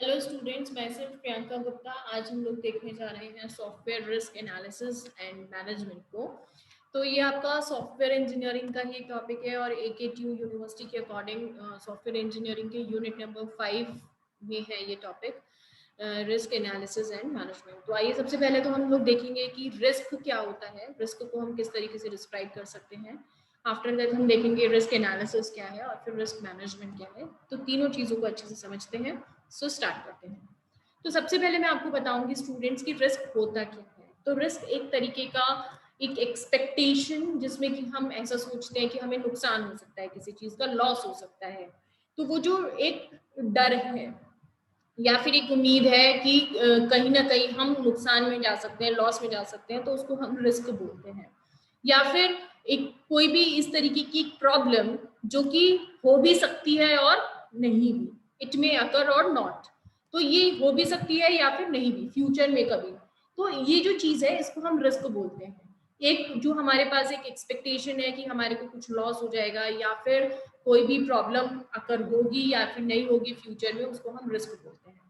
Hello students, मैं सिर्फ प्रियंका गुप्ता। आज हम लोग देखने जा रहे हैं software risk analysis and management को। तो ये आपका सॉफ्टवेयर इंजीनियरिंग का ही टॉपिक है और AKTU यूनिवर्सिटी के अकॉर्डिंग सॉफ्टवेयर इंजीनियरिंग के यूनिट नंबर 5 में है ये topic, risk analysis and management. तो आइए सबसे पहले तो हम लोग देखेंगे कि रिस्क क्या होता है, रिस्क को हम किस तरीके से डिस्क्राइब कर सकते हैं। आफ्टर दैट हम देखेंगे रिस्क एनालिसिस क्या है और फिर रिस्क मैनेजमेंट क्या है। तो तीनों चीज़ों को अच्छे से समझते हैं। सो स्टार्ट करते हैं। तो सबसे पहले मैं आपको बताऊंगी स्टूडेंट्स की रिस्क होता क्या है। तो रिस्क एक तरीके का एक एक्सपेक्टेशन जिसमें कि हम ऐसा सोचते हैं कि हमें नुकसान हो सकता है, किसी चीज का लॉस हो सकता है। तो वो जो एक डर है या फिर एक उम्मीद है कि कहीं ना कहीं हम नुकसान में जा सकते हैं, लॉस में जा सकते हैं, तो उसको हम रिस्क बोलते हैं। या फिर एक कोई भी इस तरीके की प्रॉब्लम जो कि हो भी सकती है और नहीं भी, इट मे अकर और नॉट। तो ये हो भी सकती है या फिर नहीं भी, फ्यूचर में कभी। तो ये जो चीज है इसको हम रिस्क बोलते हैं। एक जो हमारे पास एक एक्सपेक्टेशन है कि हमारे को कुछ लॉस हो जाएगा या फिर कोई भी प्रॉब्लम अगर होगी या फिर नहीं होगी फ्यूचर में, उसको हम रिस्क बोलते हैं।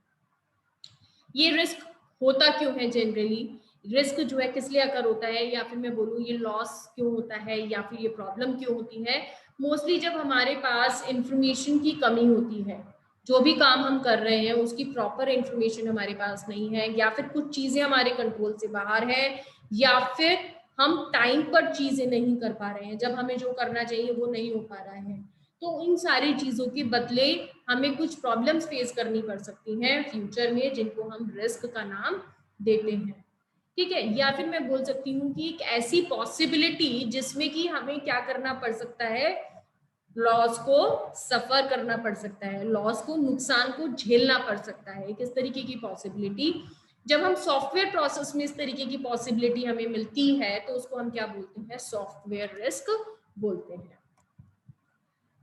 ये रिस्क होता क्यों है जनरली, रिस्क जो है किस लिए अकर होता है, या फिर मैं बोलूँ ये लॉस क्यों होता है या फिर ये प्रॉब्लम क्यों होती है। मोस्टली जब हमारे पास इंफॉर्मेशन की कमी होती है, जो भी काम हम कर रहे हैं उसकी प्रॉपर इंफॉर्मेशन हमारे पास नहीं है, या फिर कुछ चीजें हमारे कंट्रोल से बाहर है, या फिर हम टाइम पर चीजें नहीं कर पा रहे हैं, जब हमें जो करना चाहिए वो नहीं हो पा रहा है। तो इन सारी चीजों के बदले हमें कुछ प्रॉब्लम्स फेस करनी पड़ सकती हैं फ्यूचर में, जिनको हम रिस्क का नाम देते हैं। ठीक है, या फिर मैं बोल सकती हूँ कि एक ऐसी पॉसिबिलिटी जिसमें कि हमें क्या करना पड़ सकता है, लॉस को सफर करना पड़ सकता है, लॉस को, नुकसान को झेलना पड़ सकता है। किस तरीके की पॉसिबिलिटी, जब हम सॉफ्टवेयर प्रोसेस में इस तरीके की पॉसिबिलिटी हमें मिलती है तो उसको हम क्या बोलते हैं, सॉफ्टवेयर रिस्क बोलते हैं।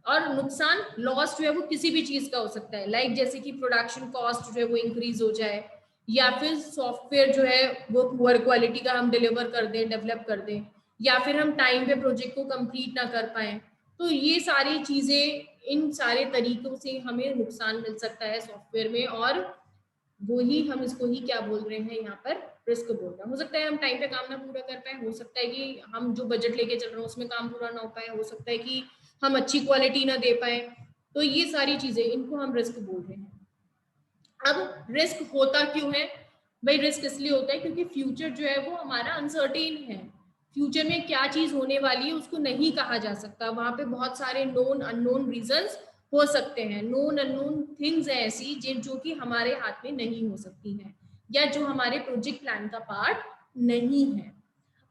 और नुकसान, लॉस जो है वो किसी भी चीज का हो सकता है, लाइक जैसे कि प्रोडक्शन कॉस्ट जो है वो इंक्रीज हो जाए, या फिर सॉफ्टवेयर जो है वो पुअर क्वालिटी का हम डिलीवर कर दें, डेवलप कर दें, या फिर हम टाइम पे प्रोजेक्ट को कंप्लीट ना कर पाए। तो ये सारी चीजें, इन सारे तरीकों से हमें नुकसान मिल सकता है सॉफ्टवेयर में, और वो ही हम इसको ही क्या बोल रहे हैं यहाँ पर, रिस्क बोल रहे हैं। हो सकता है हम टाइम पे काम ना पूरा कर पाए, हो सकता है कि हम जो बजट लेके चल रहे हैं उसमें काम पूरा ना हो पाए, हो सकता है कि हम अच्छी क्वालिटी ना दे पाए। तो ये सारी चीजें, इनको हम रिस्क बोल रहे हैं। अब रिस्क होता क्यों है भाई, रिस्क इसलिए होता है क्योंकि फ्यूचर जो है वो हमारा अनसर्टेन है। फ्यूचर में क्या चीज होने वाली है उसको नहीं कहा जा सकता, वहां पे बहुत सारे नोन अननोन रीजंस हो सकते हैं, नोन अननोन थिंग्स है ऐसी जो कि हमारे हाथ में नहीं हो सकती हैं, या जो हमारे प्रोजेक्ट प्लान का पार्ट नहीं है।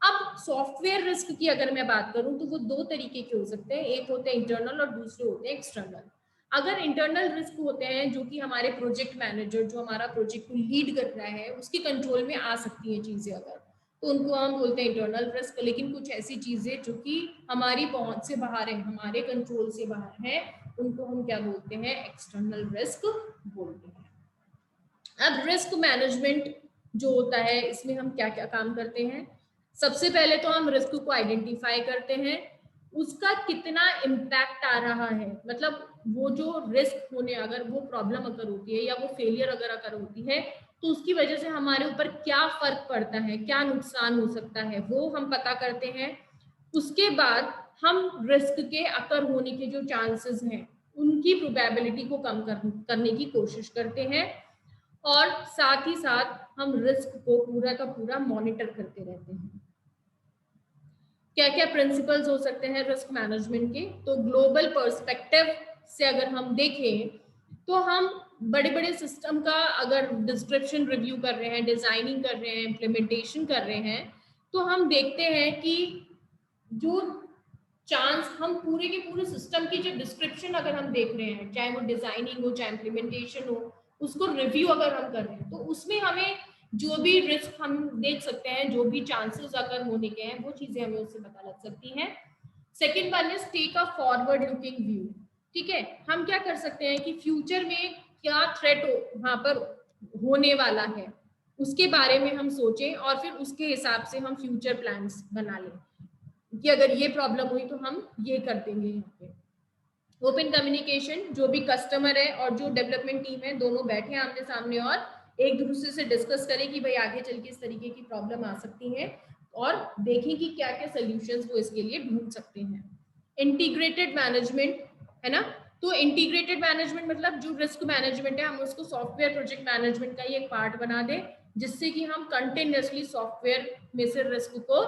अब सॉफ्टवेयर रिस्क की अगर मैं बात करूं तो वो दो तरीके के हो सकते हैं, एक होते हैं इंटरनल और दूसरे होते हैं एक्सटर्नल। अगर इंटरनल रिस्क होते हैं जो कि हमारे प्रोजेक्ट मैनेजर जो हमारा प्रोजेक्ट को लीड कर रहा है उसके कंट्रोल में आ सकती हैं चीजें, अगर तो उनको हम बोलते हैं इंटरनल रिस्क। लेकिन कुछ ऐसी चीजें जो कि हमारी पहुंच से बाहर है, हमारे कंट्रोल से बाहर है, उनको हम क्या बोलते हैं, एक्सटर्नल रिस्क बोलते हैं। अब रिस्क मैनेजमेंट जो होता है इसमें हम क्या क्या काम करते हैं, सबसे पहले तो हम रिस्क को आइडेंटिफाई करते हैं, उसका कितना इम्पैक्ट आ रहा है, मतलब वो जो रिस्क होने, अगर वो प्रॉब्लम अगर होती है या वो फेलियर अगर होती है तो उसकी वजह से हमारे ऊपर क्या फर्क पड़ता है, क्या नुकसान हो सकता है, वो हम पता करते हैं। उसके बाद हम रिस्क के अकर होने के जो चांसेस हैं उनकी प्रोबेबिलिटी को कम करने की कोशिश करते हैं, और साथ ही साथ हम रिस्क को पूरा का पूरा मॉनिटर करते रहते हैं। क्या क्या प्रिंसिपल्स हो सकते हैं रिस्क मैनेजमेंट के, तो ग्लोबल पर्सपेक्टिव से अगर हम देखें तो हम बड़े बड़े सिस्टम का अगर डिस्क्रिप्शन रिव्यू कर रहे हैं, डिजाइनिंग कर रहे हैं, इम्प्लीमेंटेशन कर रहे हैं, तो हम देखते हैं कि जो चांस, हम पूरे के पूरे सिस्टम की जो डिस्क्रिप्शन अगर हम देख रहे हैं, चाहे वो डिजाइनिंग हो चाहे इम्प्लीमेंटेशन हो, उसको रिव्यू अगर हम कर रहे हैं तो उसमें हमें जो भी रिस्क हम देख सकते हैं, जो भी चांसेस अगर होने के हैं, वो चीजें हमें उससे पता लग सकती हैं। Second one is take a forward looking view. ठीक है, हम क्या कर सकते हैं कि फ्यूचर में क्या थ्रेट वहां पर होने वाला है उसके बारे में हम सोचें, और फिर उसके हिसाब से हम फ्यूचर प्लान्स बना लें कि अगर ये प्रॉब्लम हुई तो हम ये कर देंगे यहाँ पे। ओपन कम्युनिकेशन, जो भी कस्टमर है और जो डेवलपमेंट टीम है दोनों बैठे आमने सामने और एक दूसरे से डिस्कस करें कि भाई आगे चल के इस तरीके की प्रॉब्लम आ सकती है और देखें कि क्या क्या सोल्यूशंस वो इसके लिए ढूंढ सकते हैं। इंटीग्रेटेड मैनेजमेंट है ना, तो इंटीग्रेटेड मैनेजमेंट मतलब जो रिस्क मैनेजमेंट है हम उसको सॉफ्टवेयर प्रोजेक्ट मैनेजमेंट का ही एक पार्ट बना दें, जिससे कि हम कंटिन्यूअसली सॉफ्टवेयर में से रिस्क को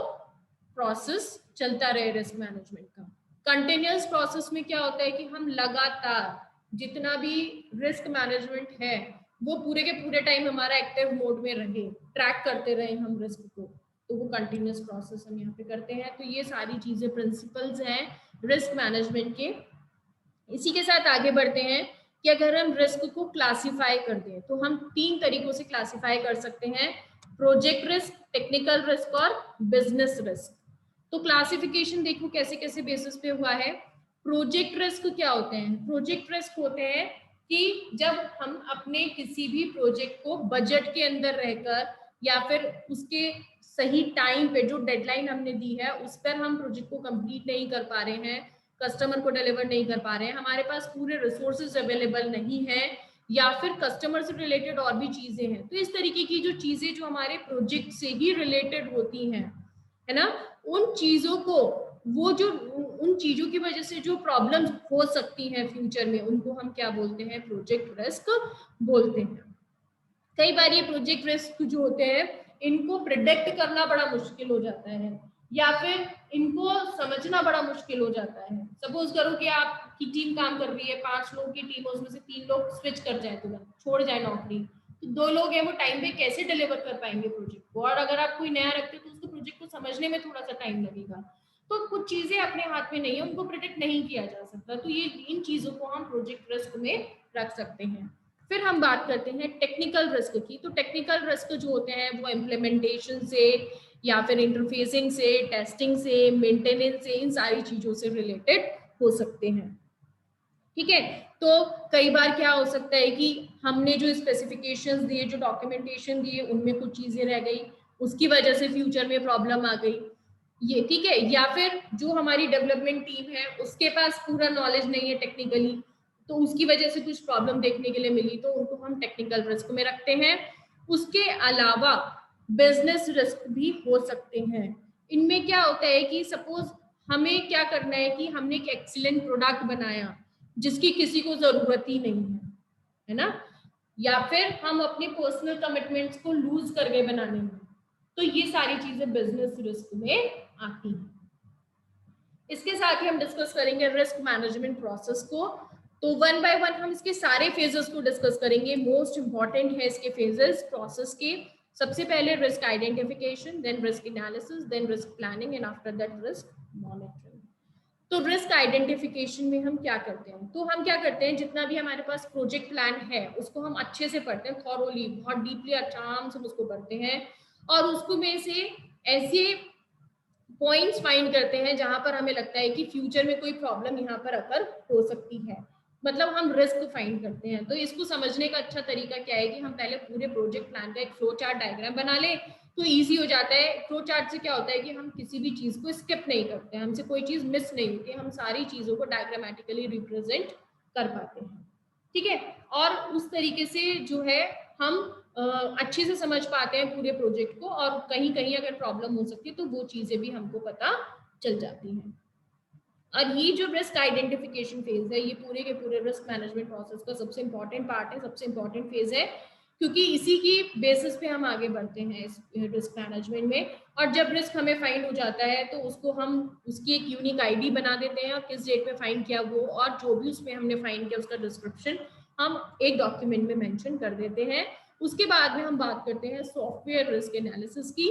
प्रोसेस चलता रहे रिस्क मैनेजमेंट का। कंटिन्यूअस प्रोसेस में क्या होता है कि हम लगातार जितना भी रिस्क मैनेजमेंट है वो पूरे के पूरे टाइम हमारा एक्टिव मोड में रहे, ट्रैक करते रहे हम रिस्क को, तो वो कंटिन्यूअस प्रोसेस हम यहाँ पे करते हैं। तो ये सारी चीजें प्रिंसिपल्स हैं रिस्क मैनेजमेंट के। इसी के साथ आगे बढ़ते हैं कि अगर हम रिस्क को क्लासिफाई कर दें तो हम 3 तरीकों से क्लासिफाई कर सकते हैं, प्रोजेक्ट रिस्क, टेक्निकल रिस्क और बिजनेस रिस्क। तो क्लासिफिकेशन देखो कैसे कैसे बेसिस पे हुआ है। प्रोजेक्ट रिस्क क्या होते हैं? प्रोजेक्ट रिस्क होते हैं कि जब हम अपने किसी भी प्रोजेक्ट को बजट के अंदर रहकर या फिर उसके सही टाइम पे जो डेडलाइन हमने दी है उस पर हम प्रोजेक्ट को कंप्लीट नहीं कर पा रहे हैं, कस्टमर को डिलीवर नहीं कर पा रहे हैं, हमारे पास पूरे रिसोर्सेज अवेलेबल नहीं है या फिर कस्टमर से रिलेटेड और भी चीजें हैं। तो इस तरीके की जो चीजें जो हमारे प्रोजेक्ट से ही रिलेटेड होती हैं, है ना, उन चीजों को वो जो उन चीजों की वजह से जो प्रॉब्लम्स हो सकती हैं फ्यूचर में उनको हम क्या बोलते हैं? प्रोजेक्ट रिस्क बोलते हैं। कई बार ये प्रोजेक्ट रिस्क जो होते हैं इनको प्रिडिक्ट करना बड़ा मुश्किल हो जाता है या फिर इनको समझना बड़ा मुश्किल हो जाता है। सपोज करो कि आपकी टीम काम कर रही है, 5 लोग की टीम, उसमें से 3 लोग स्विच कर जाए, तुरंत छोड़ जाए नौकरी, तो 2 लोग हैं वो टाइम पे कैसे डिलीवर कर पाएंगे प्रोजेक्ट को? और अगर आप कोई नया रखते हो तो उसको प्रोजेक्ट को समझने में थोड़ा सा टाइम लगेगा। तो कुछ चीजें अपने हाथ में नहीं है, उनको प्रिडिक्ट नहीं किया जा सकता, तो ये इन चीजों को हम प्रोजेक्ट रिस्क में रख सकते हैं। फिर हम बात करते हैं टेक्निकल रिस्क की। तो टेक्निकल रिस्क जो होते हैं वो इम्प्लीमेंटेशन से या फिर इंटरफेसिंग से, टेस्टिंग से, मेंटेनेंस से, इन सारी चीजों से रिलेटेड हो सकते हैं। ठीक है, तो कई बार क्या हो सकता है कि हमने जो स्पेसिफिकेशंस दिए, जो डॉक्यूमेंटेशन दिए, उनमें कुछ चीजें रह गई, उसकी वजह से फ्यूचर में प्रॉब्लम आ गई, ये ठीक है। या फिर जो हमारी डेवलपमेंट टीम है उसके पास पूरा नॉलेज नहीं है टेक्निकली, तो उसकी वजह से कुछ प्रॉब्लम देखने के लिए मिली, तो उनको हम टेक्निकल रिस्क में रखते हैं। उसके अलावा बिजनेस रिस्क भी हो सकते हैं। इनमें क्या होता है कि सपोज हमें क्या करना है कि हमने एक एक्सीलेंट प्रोडक्ट बनाया जिसकी किसी को जरूरत ही नहीं है ना, या फिर हम अपने पर्सनल कमिटमेंट्स को लूज कर गए बनाने में, तो ये सारी चीजें बिजनेस रिस्क में आती हैं। इसके साथ ही हम डिस्कस करेंगे रिस्क मैनेजमेंट प्रोसेस को। तो वन बाय वन हम इसके सारे फेजेस को डिस्कस करेंगे। मोस्ट इंपॉर्टेंट है इसके फेजेस प्रोसेस के। सबसे पहले risk identification, then risk analysis, then risk planning and after that risk monitoring. तो रिस्क आइडेंटिफिकेशन में हम क्या करते हैं? तो हम क्या करते हैं, जितना भी हमारे पास प्रोजेक्ट प्लान है उसको हम अच्छे से पढ़ते हैं, थॉरोली, बहुत डीपली, आराम से उसको पढ़ते हैं और उसको में से ऐसे पॉइंट्स फाइंड करते हैं जहां पर हमें लगता है कि फ्यूचर में कोई प्रॉब्लम यहाँ पर अकर हो सकती है, मतलब हम रिस्क फाइंड करते हैं। तो इसको समझने का अच्छा तरीका क्या है कि हम पहले पूरे प्रोजेक्ट प्लान का एक फ्लो चार्ट डायग्राम बना लें, तो इजी हो जाता है। फ्लो चार्ट से क्या होता है कि हम किसी भी चीज को स्किप नहीं करते, हमसे कोई चीज मिस नहीं होती, हम सारी चीजों को डायग्रामेटिकली रिप्रेजेंट कर पाते हैं। ठीक है, और उस तरीके से जो है हम अच्छे से समझ पाते हैं पूरे प्रोजेक्ट को, और कहीं कहीं अगर प्रॉब्लम हो सकती है तो वो चीजें भी हमको पता चल जाती हैं। और ये जो रिस्क आइडेंटिफिकेशन फेज है ये पूरे के पूरे रिस्क मैनेजमेंट प्रोसेस का सबसे इंपॉर्टेंट पार्ट है, सबसे इंपॉर्टेंट फेज है, क्योंकि इसी की बेसिस पे हम आगे बढ़ते हैं इस रिस्क मैनेजमेंट में। और जब रिस्क हमें फाइंड हो जाता है तो उसको हम उसकी एक यूनिक आईडी बना देते हैं और किस डेट पे फाइंड किया वो, और जो भी उसमें हमने फाइंड किया उसका डिस्क्रिप्शन हम एक डॉक्यूमेंट में मेंशन कर देते हैं। उसके बाद में हम बात करते हैं सॉफ्टवेयर रिस्क एनालिसिस की।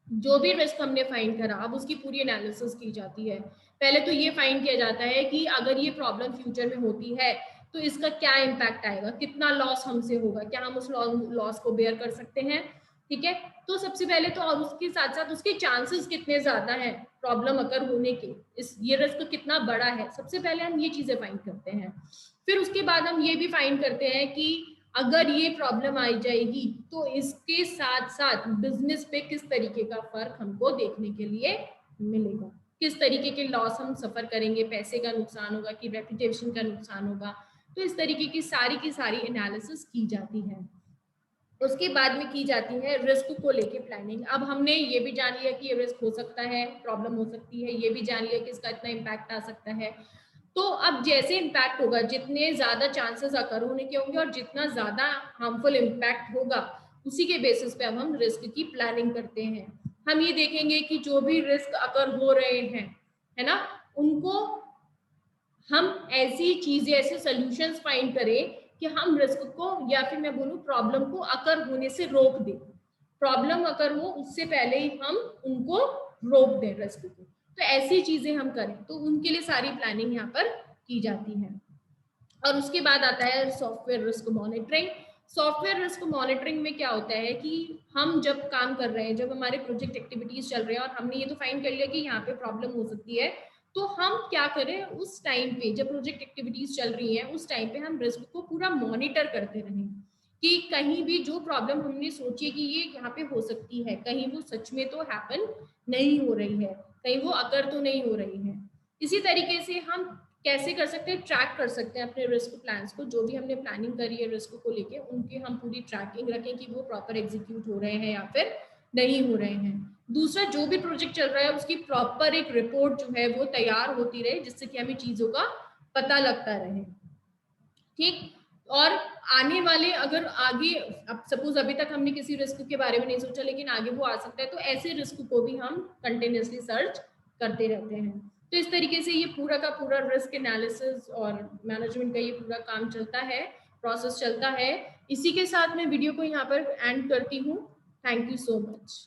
जो भी रिस्क हमने फाइंड करा अब उसकी पूरी एनालिसिस की जाती है। पहले तो ये फाइंड किया जाता है कि अगर ये प्रॉब्लम फ्यूचर में होती है तो इसका क्या इम्पैक्ट आएगा, कितना लॉस हमसे होगा, क्या हम उस लॉस को बेयर कर सकते हैं। ठीक है, तो सबसे पहले तो, और उसके साथ साथ उसके चांसेस कितने ज्यादा हैं प्रॉब्लम अगर होने के, इस ये रिस्क कितना बड़ा है, सबसे पहले हम ये चीजें फाइंड करते हैं। फिर उसके बाद हम ये भी फाइंड करते हैं कि अगर ये प्रॉब्लम आई जाएगी तो इसके साथ साथ बिजनेस पे किस तरीके का फर्क हमको देखने के लिए मिलेगा। किस तरीके के लॉस हम सफर करेंगे, पैसे का नुकसान होगा कि रेपुटेशन का नुकसान होगा। तो इस तरीके की सारी एनालिसिस की जाती है। उसके बाद में की जाती है रिस्क को लेके प्लानिंग। अब हमने ये भी जान लिया कि ये रिस्क हो सकता है, प्रॉब्लम हो सकती है, ये भी जान लिया कि इसका इतना इम्पैक्ट आ सकता है। तो अब जैसे इम्पैक्ट होगा, जितने ज्यादा चांसेस अकर होने के होंगे और जितना ज्यादा हार्मफुल इम्पैक्ट होगा, उसी के बेसिस पे अब हम रिस्क की प्लानिंग करते हैं। हम ये देखेंगे कि जो भी रिस्क अकर हो रहे हैं, है ना, उनको हम ऐसी चीजें, ऐसे सोल्यूशंस फाइंड करें कि हम रिस्क को, या फिर मैं बोलूं प्रॉब्लम को अकर होने से रोक दें। प्रॉब्लम अगर हो उससे पहले ही हम उनको रोक दें रिस्क को। तो ऐसी चीजें हम करें, तो उनके लिए सारी प्लानिंग यहाँ पर की जाती है। और उसके बाद आता है software risk monitoring. Software risk monitoring में क्या होता है कि हम जब काम कर रहे हैं, जब हमारे प्रोजेक्ट एक्टिविटीज चल रहे हैं और हमने ये तो फाइंड कर लिया कि यहाँ पे प्रॉब्लम हो सकती है, तो हम क्या करें उस टाइम पे, जब प्रोजेक्ट एक्टिविटीज चल रही है उस टाइम पे हम रिस्क को पूरा मॉनिटर करते रहें कि कहीं भी जो प्रॉब्लम हमने सोची कि ये यहाँ पे हो सकती है, कहीं वो सच में तो हैपन नहीं हो रही है, कहीं वो अगर तो नहीं हो रही है। इसी तरीके से हम कैसे कर सकते हैं, ट्रैक कर सकते हैं अपने रिस्क प्लान्स को। जो भी हमने प्लानिंग करी है रिस्क को लेके, उनके हम पूरी ट्रैकिंग रखें कि वो प्रॉपर एग्जीक्यूट हो रहे हैं या फिर नहीं हो रहे हैं। दूसरा, जो भी प्रोजेक्ट चल रहा है उसकी प्रॉपर एक रिपोर्ट जो है वो तैयार होती रहे, जिससे कि हमें चीजों का पता लगता रहे। ठीक। और आने वाले, अगर आगे, अब सपोज अभी तक हमने किसी रिस्क के बारे में नहीं सोचा लेकिन आगे वो आ सकता है, तो ऐसे रिस्क को भी हम कंटिन्यूसली सर्च करते रहते हैं। तो इस तरीके से ये पूरा का पूरा रिस्क एनालिसिस और मैनेजमेंट का ये पूरा काम चलता है, प्रोसेस चलता है। इसी के साथ मैं वीडियो को यहाँ पर एंड करती हूँ। Thank you so much.